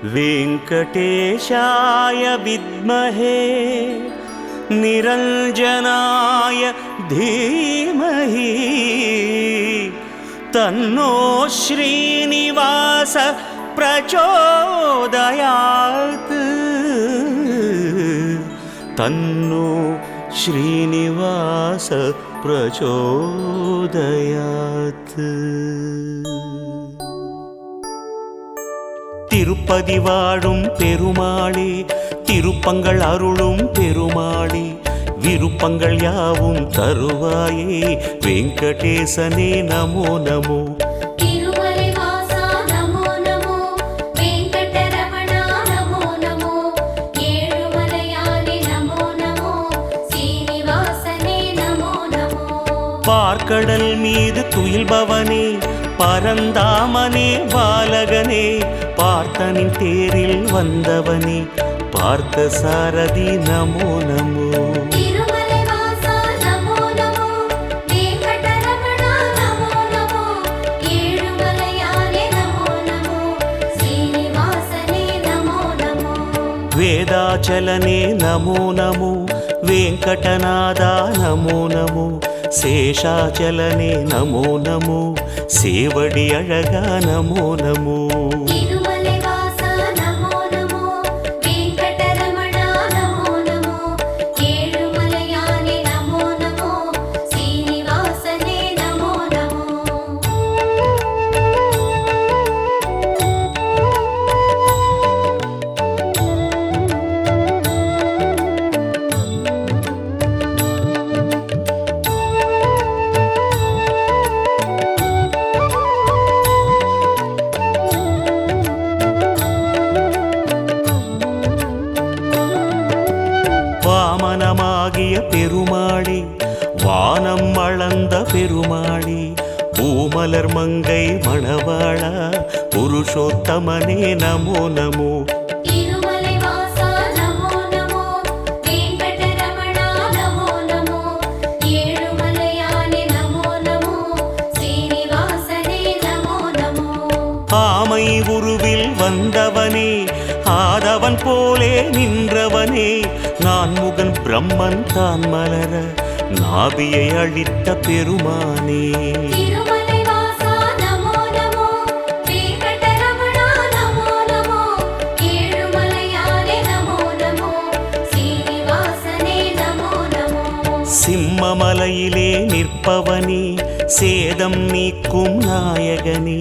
वेङ्कटेशाय विद्महे निरञ्जनाय धीमहि तन्नो श्रीनिवास प्रचोदयात् तन्नो श्रीनिवास प्रचोदयात्। திருப்பதி வாழும் பெருமாளே, திருப்பங்கள் அருளும் பெருமாளே, விருப்பங்கள் யாவும் தருவாயே வெங்கடேசனே நமோ நமோ। பார்க்கடல் மீது துயில்பவனே, பரந்தாமனே பாலகனே, பார்த்தனின் தேரில் வந்தவனே, பார்த்த சாரதி நமோ நமோ। வேதாச்சலனே நமோ நமோ, வெங்கடநாதா நமோ நமோ, சேஷாச்சலனே நமோ நமோ, சேவடி அழகா நமோ நமோ। வாமனமாகிய பெருமாளே, வானம் அளந்த பெருமாளே, பூமலர் மங்கை மணவாளா, புருஷோத்தமனே நமோ நமோ। ஆமை உருவில் வந்தவனே, ஆதவன் போலே நின்றவனே, நான் முகன் பிரம்மன் தான் மலர நாபியை அழித்த பெருமானே। சிம்மமலையிலே நிற்பவனே, சேதம் நீக்கும் நாயகனே,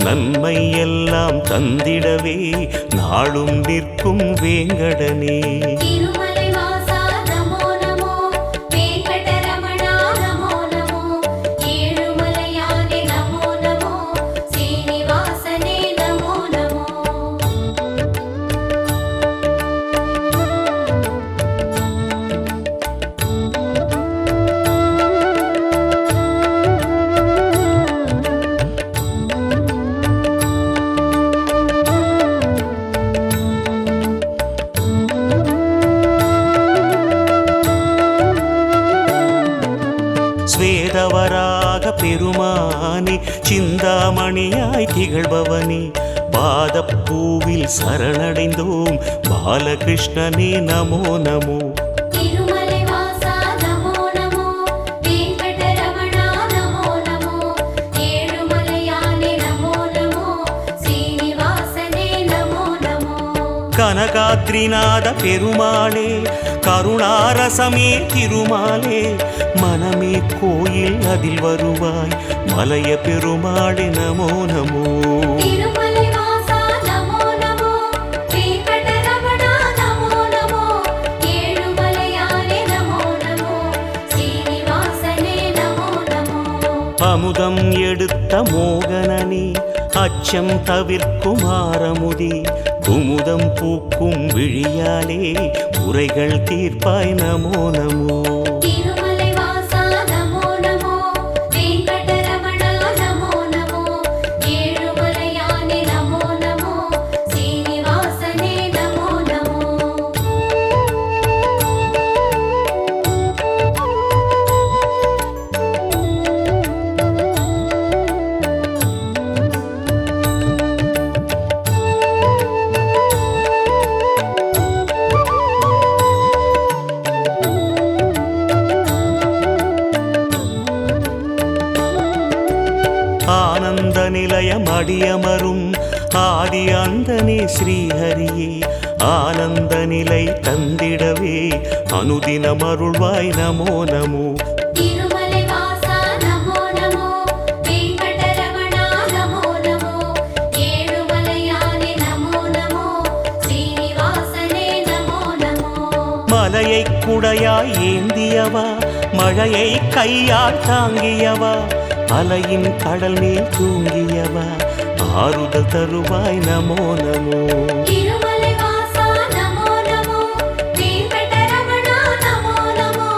நன்மை எல்லாம் தந்திடவே நாளும் நிற்கும் வேங்கடனே। ஸ்வேதவராக பெருமானே, சிந்தாமணியாய் திகழ்பவனே, பாதப்பூவில் சரணடைந்தோம் பாலகிருஷ்ணனே நமோ நமோ। கனகாத்ரிநாத பெருமாளே, கருணாரசமே திருமாலே, மனமே கோயில் அதில் வருவாய் மலைய பெருமாளே நமோ நமோ। அமுதம் எடுத்த மோகனனே, அச்சம் தவிர்க்கும் ஆரமுதே, குமுதம் பூக்கும் விழியாலே உரைகள் தீர்ப்பாய் நமோ நமோ। ஆனந்த நிலையம் அடியமரும் ஆதி அந்தனே ஸ்ரீஹரியே ஆனந்த நிலை தந்திடவே அனுதினம் அருள்வாய் நமோ நமோ. திருமலை வாசா நமோ நமோ, வெங்கடரமணா நமோ நமோ, ஏழுமலையானே நமோ நமோ, ஸ்ரீனிவாசனே நமோ நமோ. மலையை குடையாய் ஏந்தியவா மழையை கையால் தாங்கியவா அலையின் கடல் மேல் தூங்கியவா ஆறுதல் தருவாய் நமோ நமோ. திருமலை வாசா நமோ நமோ, வெங்கடரமணா நமோ நமோ,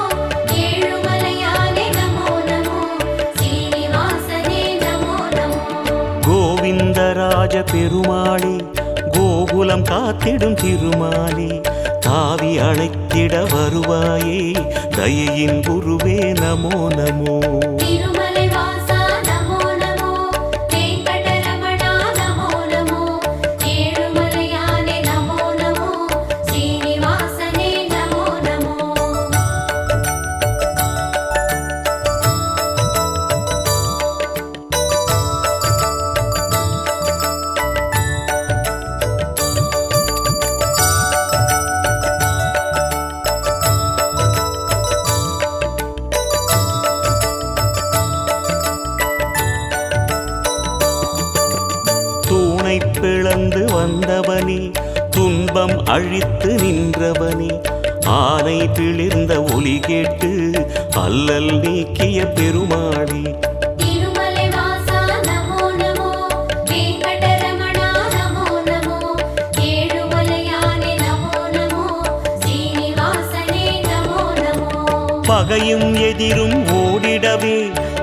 ஏழுமலையானே நமோ நமோ, ஸ்ரீனிவாசனே நமோ நமோ. கோவிந்தராஜ பெருமாளே கோகுலம் காத்திடும் திருமாலே தாவி அழைத்திட வருவாயே தயையின் குருவே நமோ நமோ. திருமலை வாசா நமோ நமோ, வெங்கடரமணா நமோ நமோ, ஏழுமலையானே நமோ நமோ, ஸ்ரீனிவாசனே நமோ நமோ. தூணை பிளந்து வந்தவனே துன்பம் அழித்து நின்றவனே ஆனை பிளிர்ந்த ஒலி கேட்டு அல்லல் நீக்கிய பெருமாளே. திருமலை வாசா நமோ நமோ, வெங்கடரமணா நமோ நமோ, ஏழுமலையானே நமோ நமோ, ஸ்ரீனிவாசனே நமோ நமோ. பகையும் எதிரும் ஓடிடவே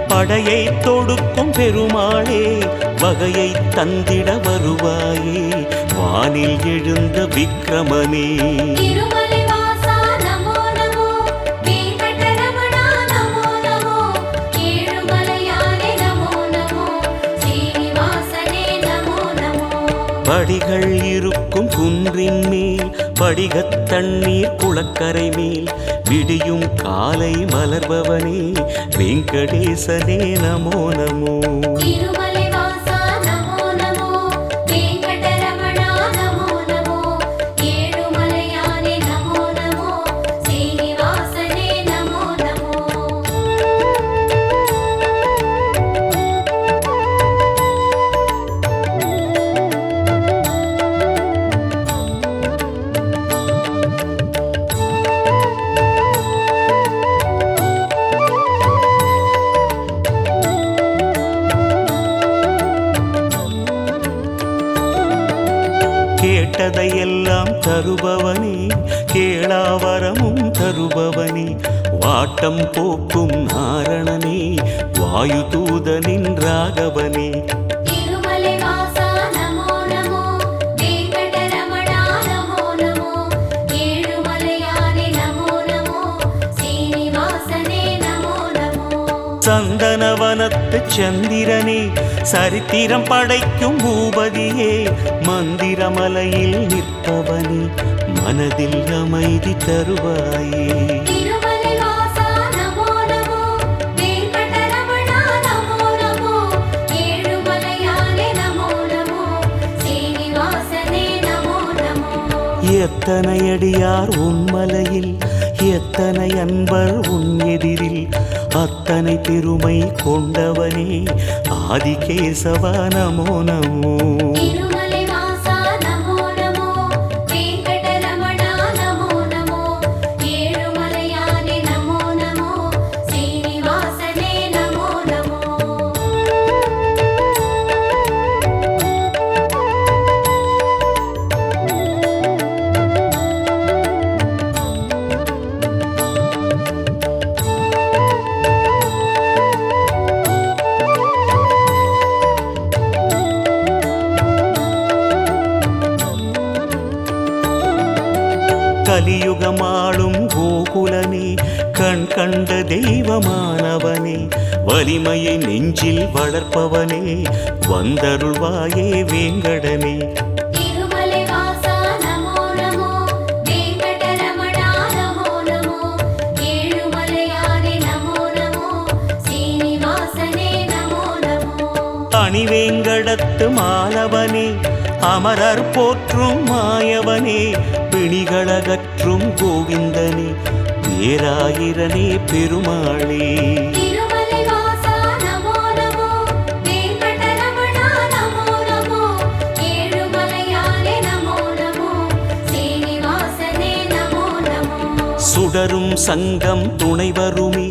படையை தொடுக்கும் பெருமாளே வகையை தந்திட வருவாயே வானில் எழுந்த விக்ரமனே. திருமலை வாசா நமோ நமோ, வெங்கடரமணா நமோ நமோ, ஏழுமலையானே நமோ நமோ, ஸ்ரீனிவாசனே நமோ நமோ. படிகள் இருக்கும் குன்றின் மேல் படிகத் தண்ணீர் குளக்கரை மேல் விடியும் காலை மலர்பவனே வெங்கடேசனே நமோ நமோ. திருமலை வாசா நமோ நமோ, வெங்கடரமணா நமோ நமோ, ஏழுமலையானே நமோ நமோ, ஸ்ரீனிவாசனே நமோ நமோ. கேட்டதையெல்லாம் தருபவனே கேளாவரமும் தருபவனே வாட்டம் போக்கும் நாரணனே வாயு தூதனின் ராகவனே. திருமலை வாசா நமோ நமோ, வெங்கடரமணா நமோ நமோ, ஏழுமலையானே நமோ நமோ, ஸ்ரீனிவாசனே நமோ நமோ. சந்தனவனத்து சந்திரனே சரித்திரம் படைக்கும் பூபதியே மந்திரமலையில் நிற்பவனே மனதில் அமைதி தருவாயே. திருமலை வாசா நமோ நமோ, வெங்கடரமணா நமோ நமோ, ஏழுமலையானே நமோ நமோ, ஸ்ரீனிவாசனே நமோ நமோ. எத்தனை அடியார் உன்மலையில் எத்தனை அன்பர் உன் எதிரில் அத்தனை பெருமை கொண்டவனே ஆதிகேசவா நமோ நமோ. திருமலை வாசா நமோ நமோ, வெங்கடரமணா நமோ நமோ, ஏழுமலையானே நமோ நமோ, ஸ்ரீனிவாசனே நமோ நமோ. கலியுகமாளும் கோகுலனே கண் கண்ட தெய்வமானவனே வலிமையை நெஞ்சில் வளர்ப்பவனே வந்தருள்வாயே வேங்கடனே. திருமலை வாசா நமோ நமோ, வெங்கடரமணா நமோ நமோ, ஏழுமலையானே நமோ நமோ, ஸ்ரீனிவாசனே நமோ நமோ. மணிவேங்கடத்து மாலவனே அமரர் போற்றும் மாயவனே பிணிகளகற்றும் கோவிந்தனே பேராயிரனே பெருமாளே திருமலை வாசா நமோ நமோ வெங்கடரமணா நமோ நமோ ஏழுமலையானே நமோ நமோ சீனிவாசனே நமோ நமோ சுடரும் சங்கம் துணை வருமே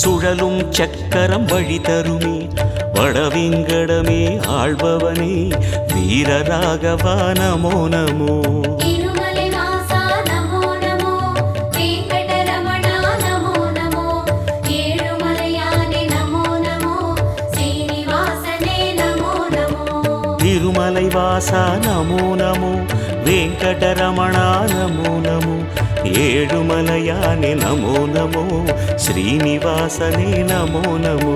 சுழலும் சக்கரம் வழி தருமே வடவேங்கடமே ஆள்பவனே வீரராகவா நமோ நமோ திருமலை வாசா நமோ நமோ வெங்கடரமணா நமோ நமோ ஏழுமலையானே நமோ நமோ சீனிவாசனே நமோ நமோ திருமலை வாசா நமோ நமோ வெங்கடரமணா நமோ நமோ ஏழுமலையானே நமோ நமோ ஸ்ரீனிவாசனே நமோ நமோ